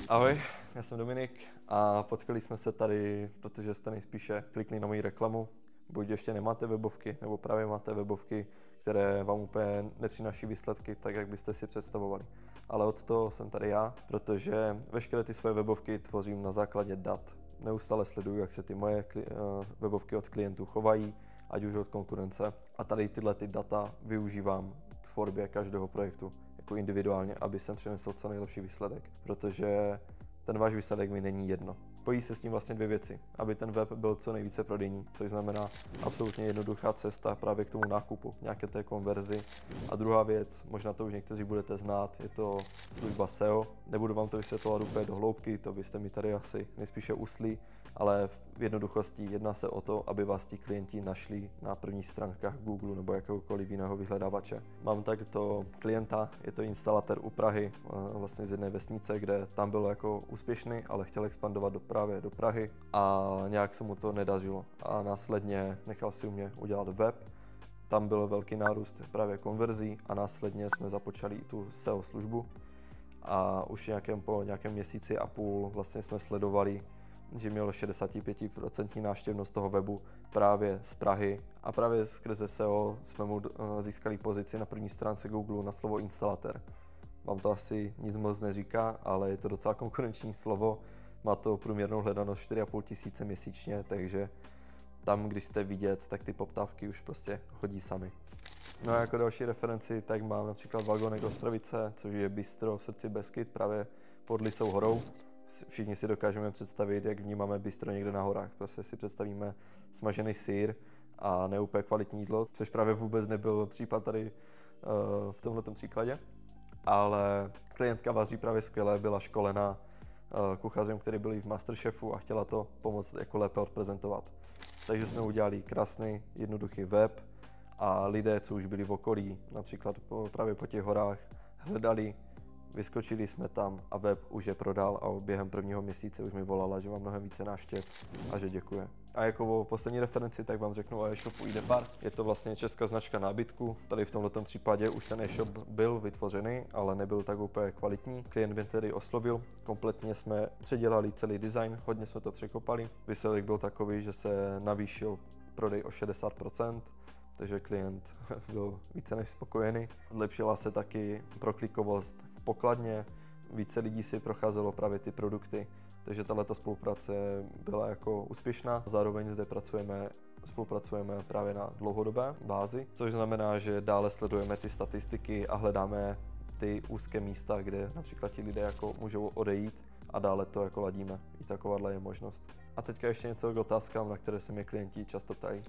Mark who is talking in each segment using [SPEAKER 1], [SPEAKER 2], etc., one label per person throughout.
[SPEAKER 1] Ahoj, já jsem Dominik a potkali jsme se tady, protože jste nejspíše klikli na moji reklamu. Buď ještě nemáte webovky, nebo právě máte webovky, které vám úplně nepřináší výsledky tak, jak byste si představovali. Ale od toho jsem tady já, protože veškeré ty svoje webovky tvořím na základě dat. Neustále sleduju, jak se ty moje webovky od klientů chovají, ať už od konkurence. A tady tyhle ty data využívám k tvorbě každého projektu jako individuálně, aby jsem přinesl co nejlepší výsledek, protože ten váš výsledek mi není jedno. Pojí se s tím vlastně dvě věci, aby ten web byl co nejvíce prodejní, což znamená absolutně jednoduchá cesta právě k tomu nákupu, nějaké té konverzi. A druhá věc, možná to už někteří budete znát, je to služba SEO. Nebudu vám to vysvětlovat úplně do hloubky, to byste mi tady asi nejspíše usli, ale v jednoduchosti jedná se o to, aby vás ti klienti našli na prvních stránkách Google nebo jakéhokoliv jiného vyhledávače. Mám takto klienta, je to instalatér u Prahy, vlastně z jedné vesnice, kde tam byl jako úspěšný, ale chtěl expandovat právě do Prahy a nějak se mu to nedařilo. A následně nechal si u mě udělat web, tam byl velký nárůst právě konverzí a následně jsme započali tu SEO službu a už po nějakém měsíci a půl vlastně jsme sledovali, že měl 65% návštěvnost toho webu právě z Prahy a právě skrze SEO jsme mu získali pozici na první stránce Google na slovo instalatér. Vám to asi nic moc neříká, ale je to docela konkurenční slovo, má to průměrnou hledanost 4,5 tisíce měsíčně, takže tam, když jste vidět, tak ty poptávky už prostě chodí sami. No a jako další referenci, tak mám například Vagonek Ostrovice, což je bistro v srdci Beskyd, právě pod Lisou horou. Všichni si dokážeme představit, jak vnímáme bistro někde na horách. Prostě si představíme smažený sýr a neúplně kvalitní jídlo, což právě vůbec nebyl případ tady v tomhletom příkladě. Ale klientka vaří právě skvěle, byla školená kuchařem, který byl i v Masterchefu a chtěla to pomoct jako lépe odprezentovat. Takže jsme udělali krásný, jednoduchý web a lidé, co už byli v okolí, například právě po těch horách, hledali, vyskočili jsme tam a web už je prodal a během prvního měsíce už mi volala, že má mnohem více návštěv a že děkuje. A jako poslední referenci, tak vám řeknu o e-shopu Idepar. Je to vlastně česká značka nábytku. Tady v tomto případě už ten e-shop byl vytvořený, ale nebyl tak úplně kvalitní. Klient mě tedy oslovil, kompletně jsme předělali celý design, hodně jsme to překopali. Výsledek byl takový, že se navýšil prodej o 60%. Takže klient byl více než spokojený. Zlepšila se taky proklikovost pokladně, více lidí si procházelo právě ty produkty, takže tato spolupráce byla jako úspěšná. Zároveň zde spolupracujeme právě na dlouhodobé bázi, což znamená, že dále sledujeme ty statistiky a hledáme ty úzké místa, kde například ti lidé jako můžou odejít a dále to jako ladíme. I takováhle je možnost. A teďka ještě něco k otázkám, na které se mě klienti často ptají.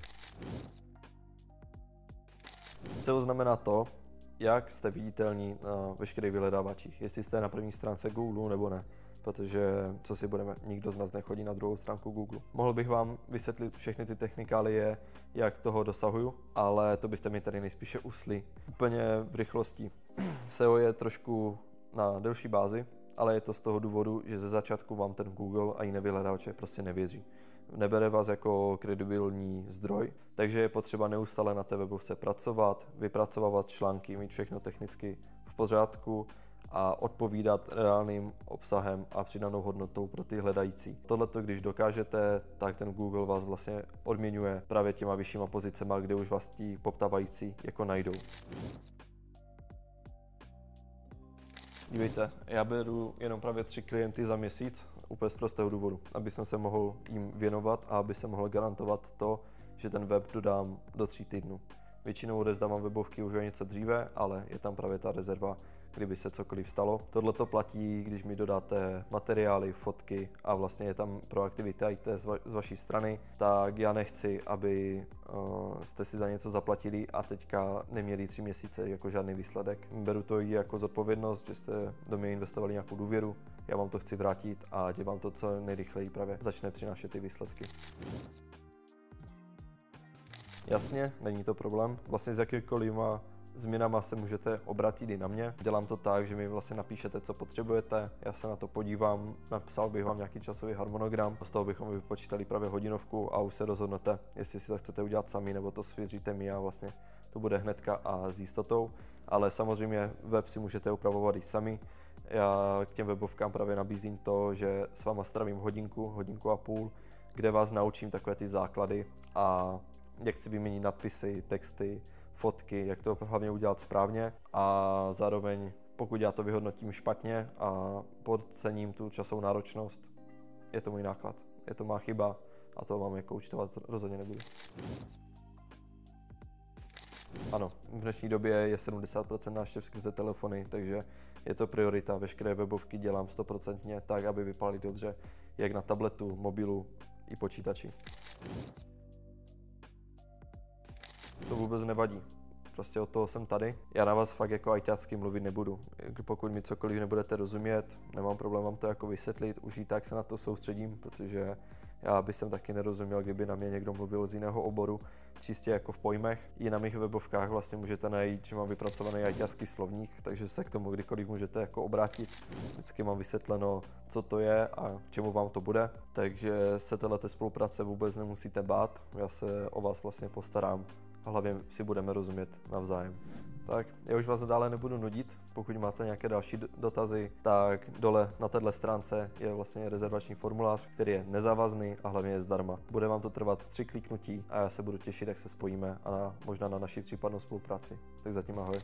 [SPEAKER 1] SEO znamená to, jak jste viditelní na veškerých vyhledávačích, jestli jste na první stránce Google nebo ne, protože co si budeme, nikdo z nás nechodí na druhou stránku Google. Mohl bych vám vysvětlit všechny ty technikálie, jak toho dosahuju, ale to byste mi tady nejspíše usli. Úplně v rychlosti. SEO je trošku na delší bázi, ale je to z toho důvodu, že ze začátku vám ten Google a jiné vyhledávače prostě nevěří. Nebere vás jako kredibilní zdroj, takže je potřeba neustále na té webovce pracovat, vypracovávat články, mít všechno technicky v pořádku a odpovídat reálným obsahem a přidanou hodnotou pro ty hledající. Tohleto, když dokážete, tak ten Google vás vlastně odměňuje právě těma vyššíma pozicema, kde už vás ti poptávající jako najdou. Dívejte, já beru jenom právě 3 klienty za měsíc, úplně z prostého důvodu, aby jsem se mohl jim věnovat a aby se mohl garantovat to, že ten web dodám do 3 týdnů. Většinou odezdávám webovky už o něco dříve, ale je tam právě ta rezerva, kdyby se cokoliv stalo. Tohle to platí, když mi dodáte materiály, fotky a vlastně je tam proaktivita IT z vaší strany, tak já nechci, aby jste si za něco zaplatili a teďka neměli 3 měsíce jako žádný výsledek. Beru to i jako zodpovědnost, že jste do mě investovali nějakou důvěru, já vám to chci vrátit a ať vám to co nejrychleji právě začne přinášet ty výsledky. Jasně, není to problém. Vlastně s jakýkoliv změnama se můžete obrátit i na mě. Dělám to tak, že mi vlastně napíšete, co potřebujete, já se na to podívám, napsal bych vám nějaký časový harmonogram, z toho bychom vypočítali právě hodinovku a už se rozhodnete, jestli si to chcete udělat sami, nebo to svěříte mi a vlastně to bude hnedka a s jistotou. Ale samozřejmě web si můžete upravovat i sami. Já k těm webovkám právě nabízím to, že s váma strávím hodinku, hodinku a půl, kde vás naučím takové ty základy a jak si vyměnit nadpisy, texty, fotky, jak to hlavně udělat správně a zároveň pokud já to vyhodnotím špatně a podcením tu časovou náročnost, je to můj náklad, je to má chyba a to vám jako účtovat rozhodně nebudu. Ano, v dnešní době je 70% návštěv skrze telefony, takže je to priorita. Veškeré webovky dělám 100% tak, aby vypadaly dobře, jak na tabletu, mobilu i počítači. To vůbec nevadí. Prostě od toho jsem tady. Já na vás fakt jako ajťácky mluvit nebudu. Pokud mi cokoliv nebudete rozumět, nemám problém vám to jako vysvětlit. Už i tak se na to soustředím, protože já bych jsem taky nerozuměl, kdyby na mě někdo mluvil z jiného oboru, čistě jako v pojmech. I na mých webovkách vlastně můžete najít, že mám vypracovaný ajťácký slovník, takže se k tomu kdykoliv můžete jako obrátit. Vždycky mám vysvětleno, co to je a čemu vám to bude. Takže se této spolupráce vůbec nemusíte bát. Já se o vás vlastně postarám. A hlavně si budeme rozumět navzájem. Tak, já už vás dále nebudu nudit. Pokud máte nějaké další dotazy, tak dole na této stránce je vlastně rezervační formulář, který je nezávazný a hlavně je zdarma. Bude vám to trvat 3 kliknutí a já se budu těšit, jak se spojíme a možná na naši případnou spolupráci. Tak zatím ahoj.